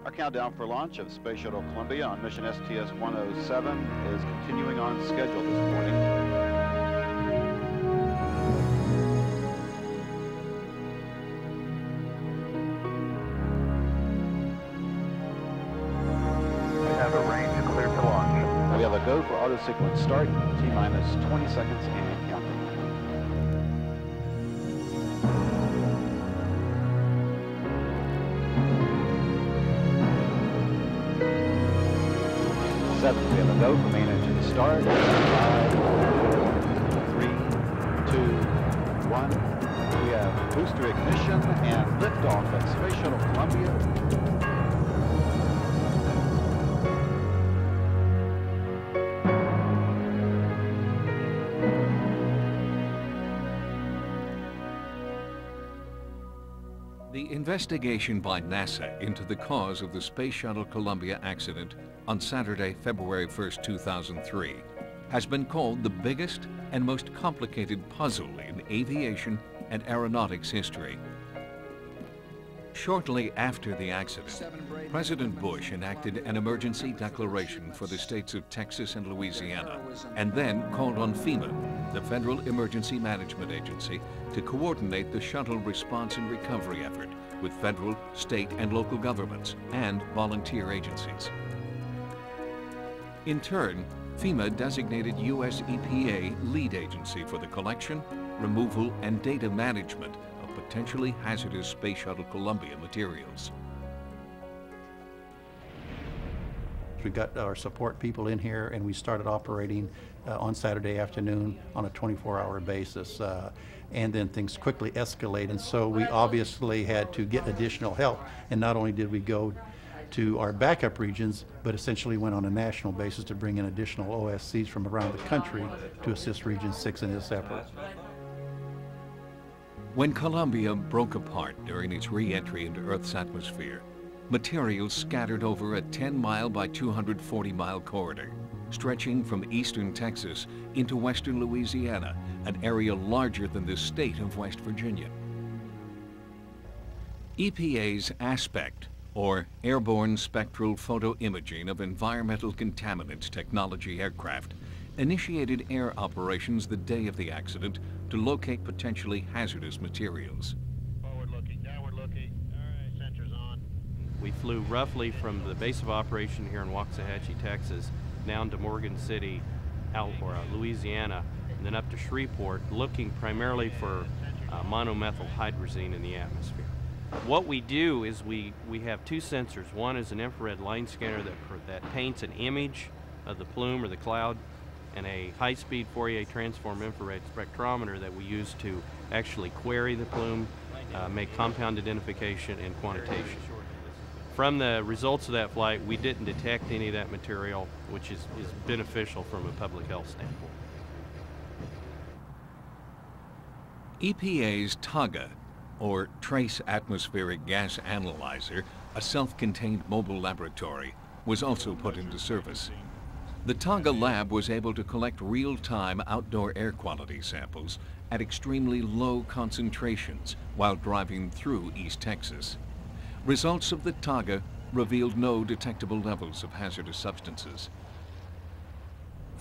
Our countdown for launch of Space Shuttle Columbia on mission STS-107 is continuing on schedule this morning. We have a range clear to launch. We have a go for auto sequence start, T-minus 20 seconds and counting. We have a go for main engine start. 5, 4, 3, 2, 1. We have booster ignition and liftoff at Space Shuttle Columbia. The investigation by NASA into the cause of the Space Shuttle Columbia accident on Saturday, February 1st, 2003, has been called the biggest and most complicated puzzle in aviation and aeronautics history. Shortly after the accident, President Bush enacted an emergency declaration for the states of Texas and Louisiana, and then called on FEMA, the Federal Emergency Management Agency, to coordinate the shuttle response and recovery effort with federal, state, and local governments and volunteer agencies. In turn, FEMA designated U.S. EPA lead agency for the collection, removal, and data management of potentially hazardous Space Shuttle Columbia materials. We got our support people in here and we started operating on Saturday afternoon on a 24-hour basis. And then things quickly escalate, and so we obviously had to get additional help. And not only did we go to our backup regions, but essentially went on a national basis to bring in additional OSCs from around the country to assist Region 6 in this effort. When Columbia broke apart during its re-entry into Earth's atmosphere, materials scattered over a 10-mile by 240-mile corridor, stretching from eastern Texas into western Louisiana, an area larger than the state of West Virginia. EPA's ASPECT, or Airborne Spectral Photoimaging of Environmental Contaminants Technology aircraft, initiated air operations the day of the accident to locate potentially hazardous materials. Forward looking, downward looking. All right, sensors on. We flew roughly from the base of operation here in Waxahachie, Texas, down to Morgan City, Louisiana, and then up to Shreveport, looking primarily for monomethyl hydrazine in the atmosphere. What we do is we have two sensors. One is an infrared line scanner that paints an image of the plume or the cloud, and a high-speed Fourier transform infrared spectrometer that we use to actually query the plume, make compound identification and quantitation. From the results of that flight, we didn't detect any of that material, which is beneficial from a public health standpoint. EPA's TAGA, or Trace Atmospheric Gas Analyzer, a self-contained mobile laboratory, was also put into service. The TAGA lab was able to collect real-time outdoor air quality samples at extremely low concentrations while driving through East Texas. Results of the TAGA revealed no detectable levels of hazardous substances.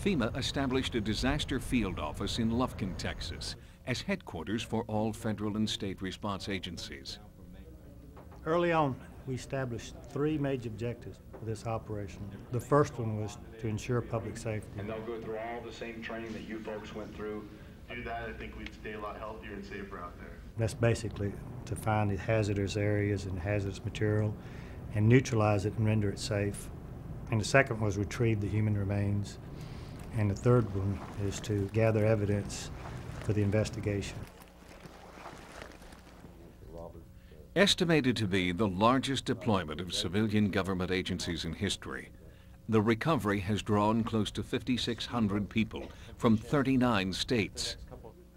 FEMA established a disaster field office in Lufkin, Texas, as headquarters for all federal and state response agencies. Early on, we established three major objectives for this operation. The first one was to ensure public safety. And they'll go through all the same training that you folks went through. Do that, I think we'd stay a lot healthier and safer out there. That's basically to find the hazardous areas and hazardous material and neutralize it and render it safe. And the second was retrieve the human remains. And the third one is to gather evidence for the investigation. Estimated to be the largest deployment of civilian government agencies in history, the recovery has drawn close to 5,600 people from 39 states.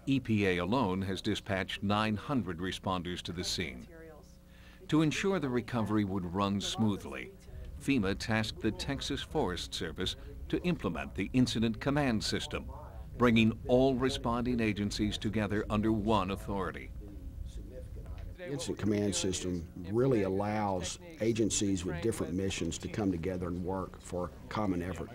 EPA alone has dispatched 900 responders to the scene. To ensure the recovery would run smoothly, FEMA tasked the Texas Forest Service to implement the Incident Command System, bringing all responding agencies together under one authority. Incident command system really allows agencies with different missions to come together and work for common effort.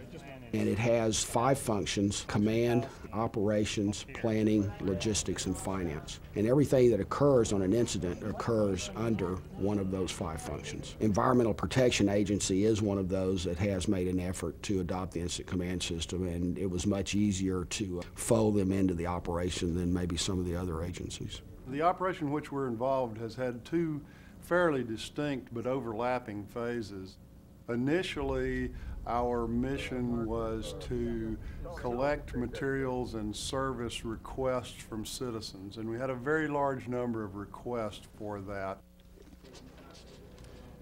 And it has 5 functions: command, operations, planning, logistics, and finance. And everything that occurs on an incident occurs under one of those 5 functions. Environmental Protection Agency is one of those that has made an effort to adopt the incident command system, and it was much easier to fold them into the operation than maybe some of the other agencies. The operation in which we're involved has had 2 fairly distinct but overlapping phases. Initially, our mission was to collect materials and service requests from citizens, and we had a very large number of requests for that.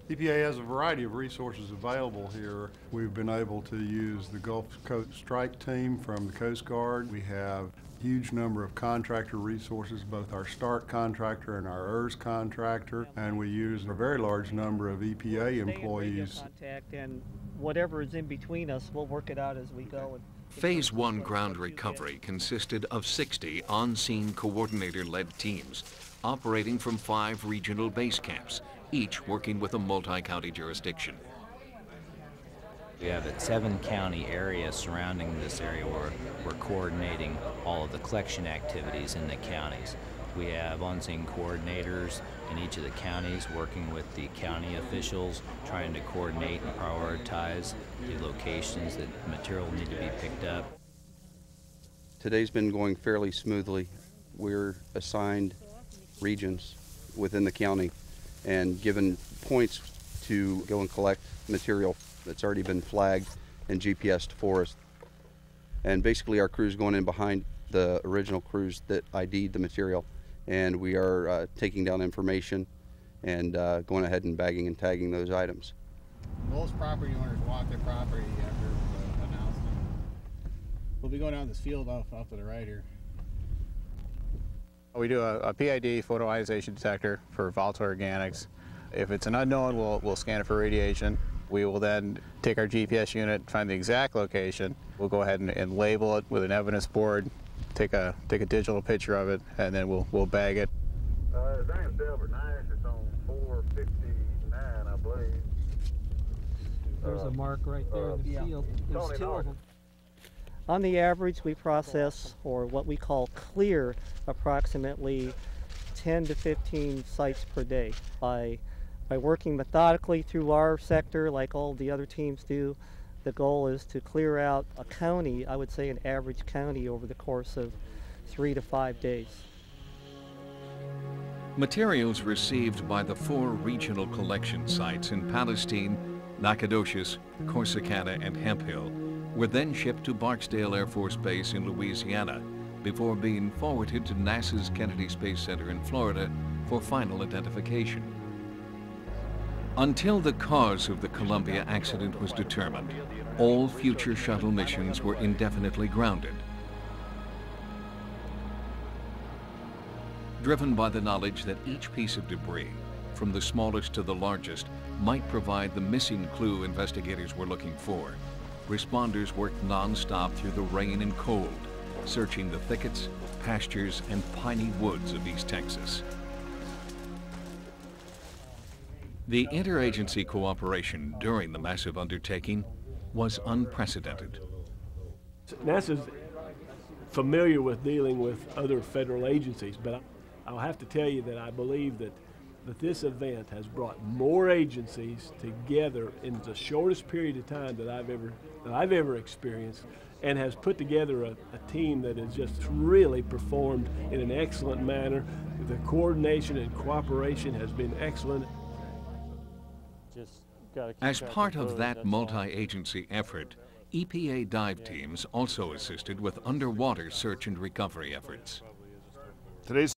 EPA has a variety of resources available here. We've been able to use the Gulf Coast Strike Team from the Coast Guard. We have a huge number of contractor resources, both our START contractor and our ERS contractor, and we use a very large number of EPA employees. And whatever is in between us, we'll work it out as we go. Phase 1 ground recovery consisted of 60 on-scene coordinator-led teams operating from 5 regional base camps, each working with a multi-county jurisdiction. We have a 7-county area surrounding this area where we're coordinating all of the collection activities in the counties. We have on-scene coordinators in each of the counties working with the county officials, trying to coordinate and prioritize the locations that material need to be picked up. Today's been going fairly smoothly. We're assigned regions within the county and given points to go and collect material that's already been flagged and GPSed for us. And basically our crew's going in behind the original crews that ID'd the material, and we are taking down information and going ahead and bagging and tagging those items. Most property owners walk their property after the announcement. We'll be going down this field off to the right here. We do a PID, photo ionization detector, for volatile organics. If it's an unknown, we'll scan it for radiation. We will then take our GPS unit, find the exact location. We'll go ahead and label it with an evidence board, take a digital picture of it, and then we'll bag it. Diane Silver, nice. It's on 459, I believe. There's a mark right there in the field. There's 2 of them. On the average, we process, or what we call clear, approximately 10 to 15 sites per day. By working methodically through our sector, like all the other teams do, the goal is to clear out a county, I would say an average county, over the course of 3 to 5 days. Materials received by the 4 regional collection sites in Palestine, Nacogdoches, Corsicana, and Hemphill were then shipped to Barksdale Air Force Base in Louisiana before being forwarded to NASA's Kennedy Space Center in Florida for final identification. Until the cause of the Columbia accident was determined, all future shuttle missions were indefinitely grounded. Driven by the knowledge that each piece of debris, from the smallest to the largest, might provide the missing clue investigators were looking for, responders worked non-stop through the rain and cold, searching the thickets, pastures, and piney woods of East Texas. The interagency cooperation during the massive undertaking was unprecedented. NASA's familiar with dealing with other federal agencies, but I'll have to tell you that I believe that this event has brought more agencies together in the shortest period of time that I've ever experienced, and has put together a team that has just really performed in an excellent manner. The coordination and cooperation has been excellent. As part of that multi-agency effort, EPA dive teams also assisted with underwater search and recovery efforts. Today's